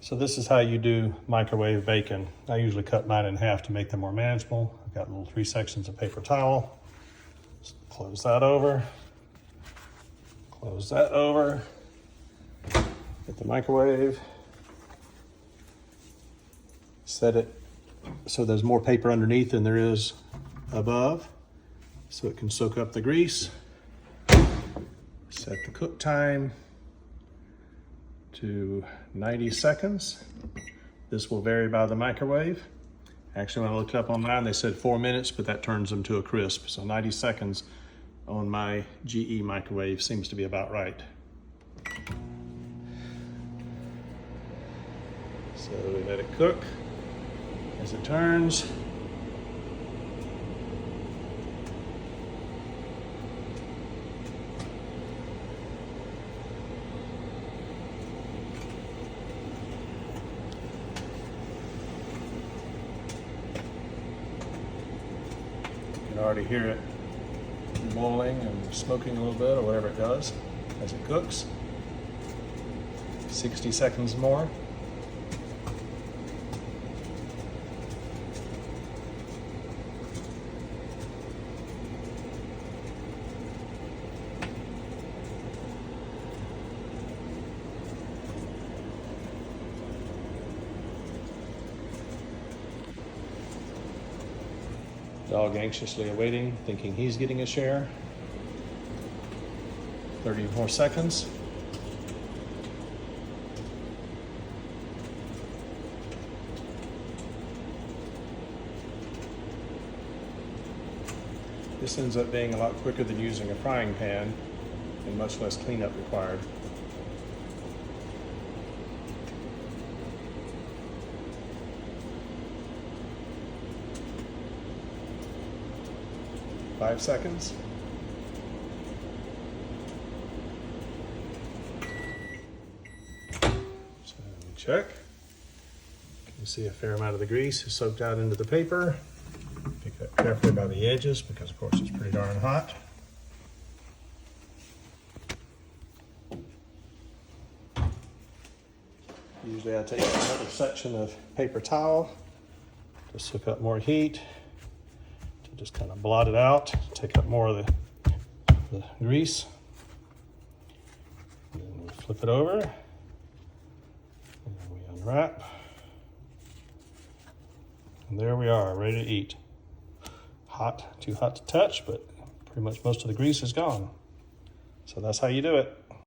So this is how you do microwave bacon. I usually cut mine in half to make them more manageable. I've got little 3 sections of paper towel. Just close that over. Close that over. Get the microwave. Set it so there's more paper underneath than there is above, so it can soak up the grease. Set the cook time to 90 seconds. This will vary by the microwave. Actually, when I looked it up online, they said 4 minutes, but that turns them to a crisp. So 90 seconds on my GE microwave seems to be about right. So we let it cook. As it turns, you can already hear it boiling and smoking a little bit, or whatever it does as it cooks. 60 seconds more. Dog anxiously awaiting, thinking he's getting a share. 30 more seconds. This ends up being a lot quicker than using a frying pan and much less cleanup required. Five seconds. So we check. You can see a fair amount of the grease is soaked out into the paper. Pick that carefully by the edges because, of course, it's pretty darn hot. Usually I take another section of paper towel to soak up more heat. Just kind of blot it out, take up more of the grease. And then we flip it over, and then we unwrap. And there we are, ready to eat. Hot, too hot to touch, but pretty much most of the grease is gone. So that's how you do it.